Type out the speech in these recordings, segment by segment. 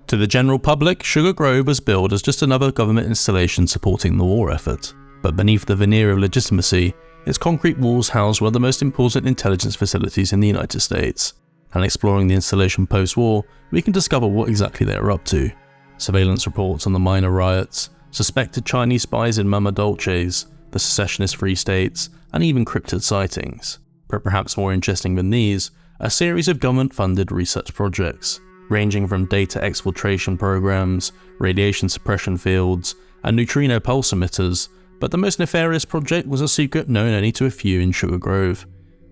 To the general public, Sugar Grove was billed as just another government installation supporting the war effort. But beneath the veneer of legitimacy, its concrete walls house one of the most important intelligence facilities in the United States. And exploring the installation post-war, we can discover what exactly they are up to. Surveillance reports on the minor riots, suspected Chinese spies in Mama Dolces, the secessionist Free States, and even cryptid sightings. But perhaps more interesting than these, a series of government-funded research projects, ranging from data exfiltration programs, radiation suppression fields, and neutrino pulse emitters, but the most nefarious project was a secret known only to a few in Sugar Grove.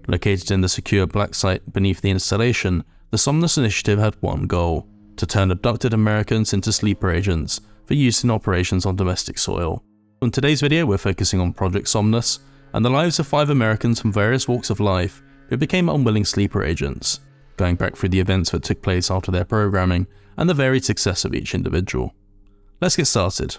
Located in the secure black site beneath the installation, the Somnus Initiative had one goal: to turn abducted Americans into sleeper agents for use in operations on domestic soil. In today's video, we're focusing on Project Somnus and the lives of 5 Americans from various walks of life who became unwilling sleeper agents, going back through the events that took place after their programming and the varied success of each individual. Let's get started.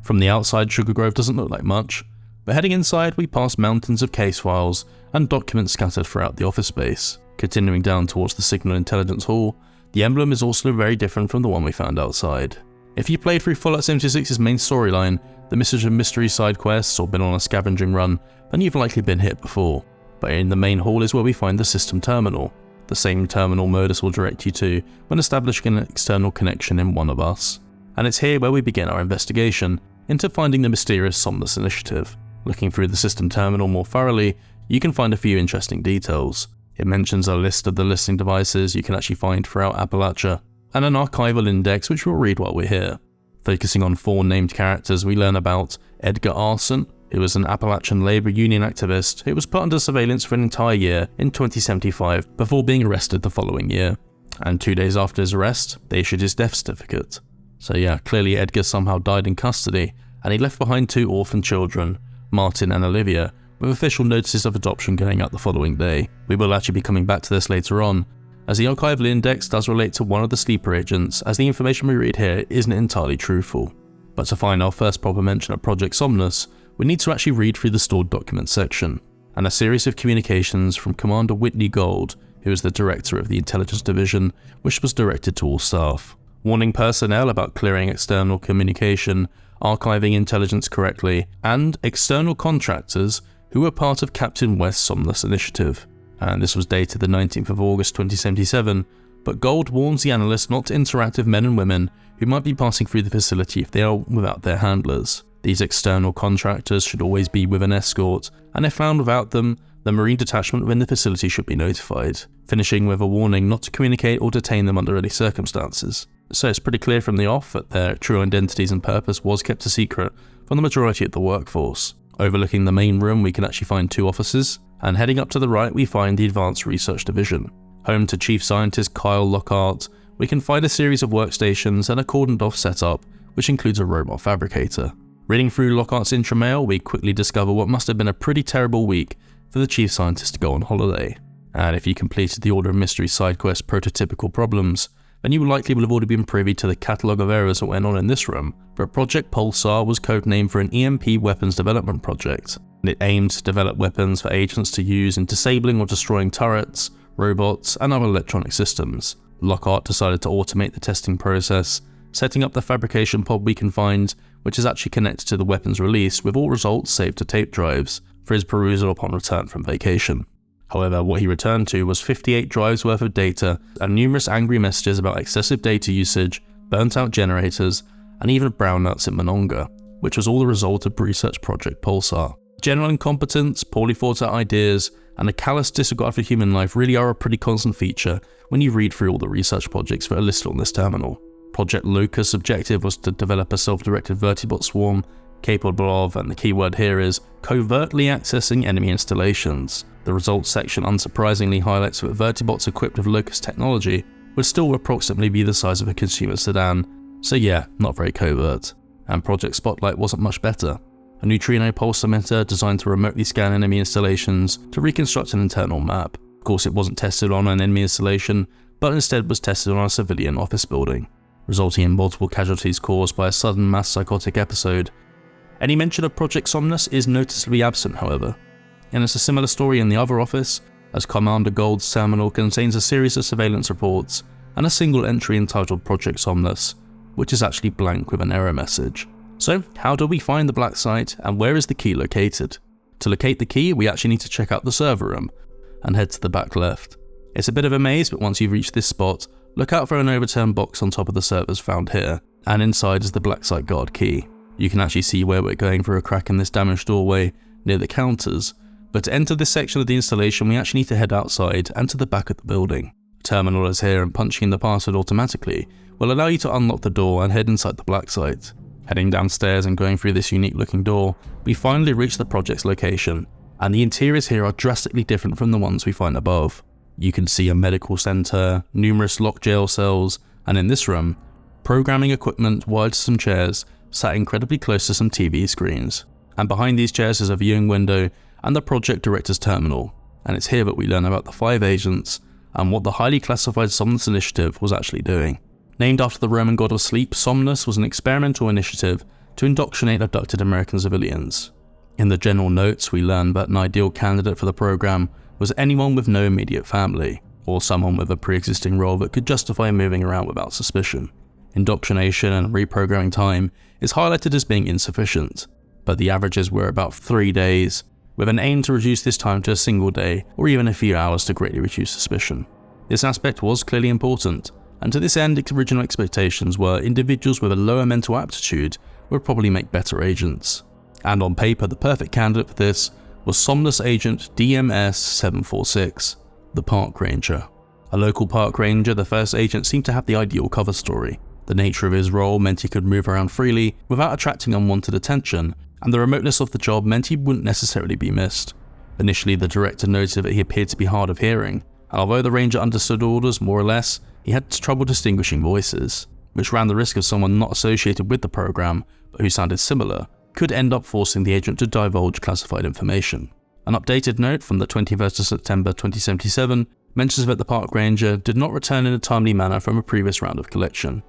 From the outside, Sugar Grove doesn't look like much, but heading inside we pass mountains of case files and documents scattered throughout the office space. Continuing down towards the Signal Intelligence Hall, the emblem is also very different from the one we found outside. If you played through Fallout 76's main storyline, the Message of Mystery side quests, or been on a scavenging run, then you've likely been hit before. But in the main hall is where we find the system terminal, the same terminal Modus will direct you to when establishing an external connection in One of Us. And it's here where we begin our investigation into finding the mysterious Somnus Initiative. Looking through the system terminal more thoroughly, you can find a few interesting details. It mentions a list of the listening devices you can actually find throughout Appalachia, and an archival index which we'll read while we're here. Focusing on 4 named characters, we learn about Edgar Arson, who was an Appalachian labor union activist who was put under surveillance for an entire year in 2075 before being arrested the following year. And 2 days after his arrest, they issued his death certificate. So yeah, clearly Edgar somehow died in custody, and he left behind 2 orphan children, Martin and Olivia, with official notices of adoption going out the following day. We will actually be coming back to this later on, as the archival index does relate to one of the sleeper agents, as the information we read here isn't entirely truthful. But to find our first proper mention of Project Somnus, we need to actually read through the stored documents section, and a series of communications from Commander Whitney Gold, who is the director of the Intelligence Division, which was directed to all staff, warning personnel about clearing external communication, archiving intelligence correctly, and external contractors who were part of Captain West's Somnus Initiative. And this was dated the 19th of August 2077, but Gold warns the analysts not to interact with men and women who might be passing through the facility if they are without their handlers. These external contractors should always be with an escort, and if found without them, the Marine detachment within the facility should be notified, finishing with a warning not to communicate or detain them under any circumstances. So it's pretty clear from the off that their true identities and purpose was kept a secret from the majority of the workforce. Overlooking the main room, we can actually find 2 offices, and heading up to the right we find the Advanced Research Division. Home to Chief Scientist Kyle Lockhart, we can find a series of workstations and a cordoned off setup, which includes a robot fabricator. Reading through Lockhart's intramail, we quickly discover what must have been a pretty terrible week for the Chief Scientist to go on holiday. And if you completed the Order of Mystery side quest Prototypical Problems, then you likely will have already been privy to the catalogue of errors that went on in this room, but Project Pulsar was codenamed for an EMP weapons development project, and it aimed to develop weapons for agents to use in disabling or destroying turrets, robots, and other electronic systems. Lockhart decided to automate the testing process, setting up the fabrication pod we can find, which is actually connected to the weapons release, with all results saved to tape drives for his perusal upon return from vacation. However, what he returned to was 58 drives worth of data and numerous angry messages about excessive data usage, burnt out generators, and even brownouts in Monongah, which was all the result of Research Project Pulsar. General incompetence, poorly thought out ideas, and a callous disregard for human life really are a pretty constant feature when you read through all the research projects that are listed on this terminal. Project Locust's objective was to develop a self-directed vertibot swarm capable of, and the keyword here is, covertly accessing enemy installations. The results section unsurprisingly highlights that vertibots equipped with Locust technology would still approximately be the size of a consumer sedan, so yeah, not very covert. And Project Spotlight wasn't much better. A neutrino pulse emitter designed to remotely scan enemy installations to reconstruct an internal map. Of course, it wasn't tested on an enemy installation, but instead was tested on a civilian office building, resulting in multiple casualties caused by a sudden mass psychotic episode. Any mention of Project Somnus is noticeably absent, however, and it's a similar story in the other office, as Commander Gold's terminal contains a series of surveillance reports and a single entry entitled Project Somnus, which is actually blank with an error message. So how do we find the black site, and where is the key located? To locate the key, we actually need to check out the server room and head to the back left. It's a bit of a maze, but once you've reached this spot, look out for an overturned box on top of the servers found here, and inside is the black site guard key. You can actually see where we're going through a crack in this damaged doorway near the counters, but to enter this section of the installation we actually need to head outside and to the back of the building. The terminal is here, and punching in the password automatically will allow you to unlock the door and head inside the black site. Heading downstairs and going through this unique looking door, we finally reach the project's location, and the interiors here are drastically different from the ones we find above. You can see a medical centre, numerous locked jail cells, and in this room, programming equipment wired to some chairs sat incredibly close to some TV screens. And behind these chairs is a viewing window and the project director's terminal, and it's here that we learn about the 5 agents and what the highly classified Somnus Initiative was actually doing. Named after the Roman god of sleep, Somnus was an experimental initiative to indoctrinate abducted American civilians. In the general notes, we learn that an ideal candidate for the program was anyone with no immediate family, or someone with a pre-existing role that could justify moving around without suspicion. Indoctrination and reprogramming time is highlighted as being insufficient, but the averages were about 3 days, with an aim to reduce this time to a single day or even a few hours to greatly reduce suspicion. This aspect was clearly important, and to this end, its original expectations were individuals with a lower mental aptitude would probably make better agents. And on paper, the perfect candidate for this was Somnus Agent DMS-746, the Park Ranger. A local park ranger, the first agent seemed to have the ideal cover story. The nature of his role meant he could move around freely without attracting unwanted attention, and the remoteness of the job meant he wouldn't necessarily be missed. Initially, the director noted that he appeared to be hard of hearing, and although the ranger understood orders more or less, he had trouble distinguishing voices, which ran the risk of someone not associated with the program, but who sounded similar, could end up forcing the agent to divulge classified information. An updated note from the 21st of September 2077 mentions that the park ranger did not return in a timely manner from a previous round of collection.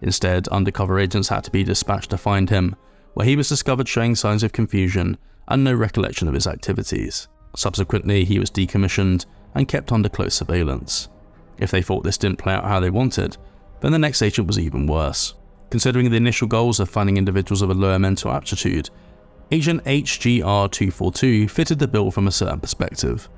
Instead, undercover agents had to be dispatched to find him, where he was discovered showing signs of confusion and no recollection of his activities. Subsequently, he was decommissioned and kept under close surveillance. If they thought this didn't play out how they wanted, then the next agent was even worse. Considering the initial goals of finding individuals of a lower mental aptitude, Agent HGR-242 fitted the bill from a certain perspective.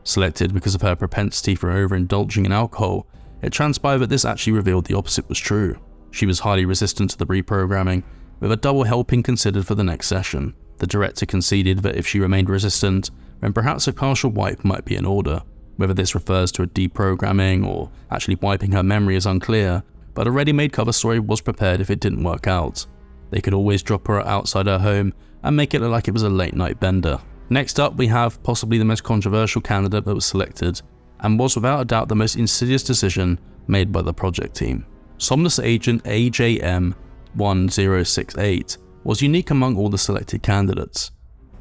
Selected because of her propensity for overindulging in alcohol, it transpired that this actually revealed the opposite was true. She was highly resistant to the reprogramming, with a double helping considered for the next session. The director conceded that if she remained resistant, then perhaps a partial wipe might be in order. Whether this refers to a deprogramming or actually wiping her memory is unclear, but a ready-made cover story was prepared if it didn't work out. They could always drop her outside her home and make it look like it was a late-night bender. Next up, we have possibly the most controversial candidate that was selected, and was without a doubt the most insidious decision made by the project team. Somnus Agent AJM-1068 was unique among all the selected candidates,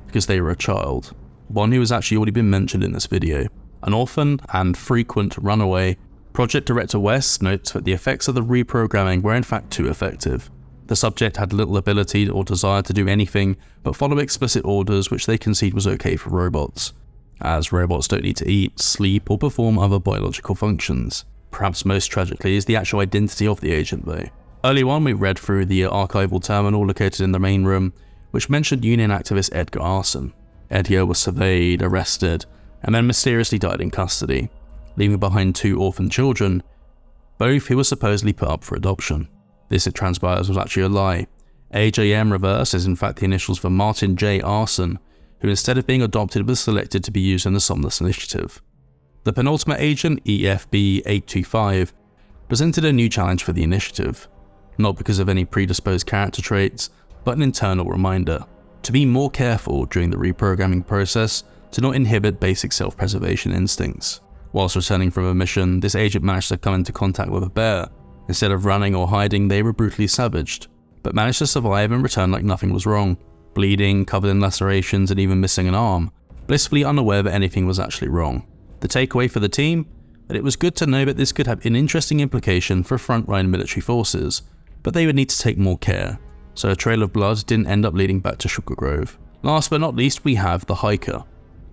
because they were a child, one who has actually already been mentioned in this video. An orphan and frequent runaway, Project Director West notes that the effects of the reprogramming were in fact too effective. The subject had little ability or desire to do anything but follow explicit orders which they concede was okay for robots, as robots don't need to eat, sleep or perform other biological functions. Perhaps most tragically is the actual identity of the agent though. Early on we read through the archival terminal located in the main room, which mentioned union activist Edgar Arson. Edgar was surveyed, arrested, and then mysteriously died in custody, leaving behind 2 orphan children, both who were supposedly put up for adoption. This, it transpires, was actually a lie. AJM reverse is in fact the initials for Martin J. Arson, who instead of being adopted was selected to be used in the Somnus Initiative. The penultimate agent, EFB-825, presented a new challenge for the initiative, not because of any predisposed character traits, but an internal reminder to be more careful during the reprogramming process to not inhibit basic self-preservation instincts. Whilst returning from a mission, this agent managed to come into contact with a bear. Instead of running or hiding, they were brutally savaged, but managed to survive and return like nothing was wrong, bleeding, covered in lacerations and even missing an arm, blissfully unaware that anything was actually wrong. The takeaway for the team? That it was good to know that this could have an interesting implication for front-line military forces, but they would need to take more care so a trail of blood didn't end up leading back to Sugar Grove. Last but not least, we have the hiker.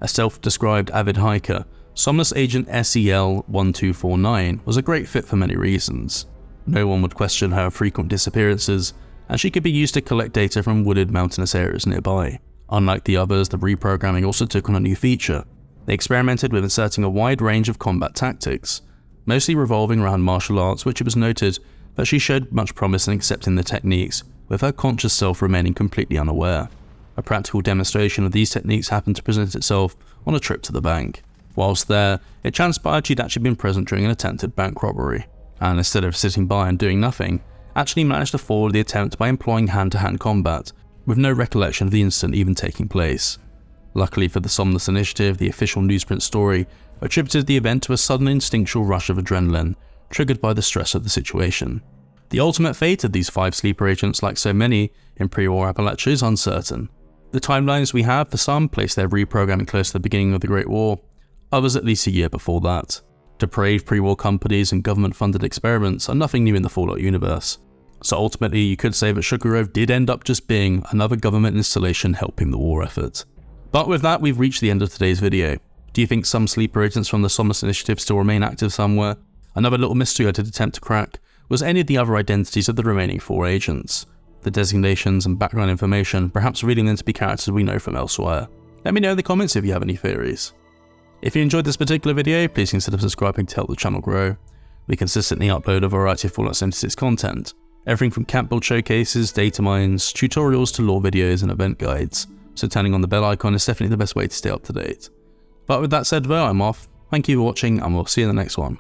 A self-described avid hiker, Somnus Agent SEL-1249 was a great fit for many reasons. No one would question her frequent disappearances, and she could be used to collect data from wooded mountainous areas nearby. Unlike the others, the reprogramming also took on a new feature. They experimented with inserting a wide range of combat tactics, mostly revolving around martial arts, which it was noted that she showed much promise in accepting the techniques, with her conscious self remaining completely unaware. A practical demonstration of these techniques happened to present itself on a trip to the bank. Whilst there, it transpired she'd actually been present during an attempted bank robbery, and instead of sitting by and doing nothing, actually managed to forward the attempt by employing hand-to-hand combat, with no recollection of the incident even taking place. Luckily for the Somnus Initiative, the official newsprint story attributed the event to a sudden instinctual rush of adrenaline, triggered by the stress of the situation. The ultimate fate of these 5 sleeper agents, like so many in pre-war Appalachia, is uncertain. The timelines we have for some place their reprogramming close to the beginning of the Great War, others at least a year before that. Depraved pre-war companies and government-funded experiments are nothing new in the Fallout universe, so ultimately you could say that Sugar Grove did end up just being another government installation helping the war effort. But with that, we've reached the end of today's video. Do you think some sleeper agents from the Somnus Initiative still remain active somewhere? Another little mystery I did attempt to crack was any of the other identities of the remaining 4 agents. The designations and background information, perhaps reading them to be characters we know from elsewhere. Let me know in the comments if you have any theories. If you enjoyed this particular video, please consider subscribing to help the channel grow. We consistently upload a variety of Fallout 76 content, everything from camp build showcases, data mines, tutorials to lore videos and event guides, so turning on the bell icon is definitely the best way to stay up to date. But with that said though, I'm off. Thank you for watching and we'll see you in the next one.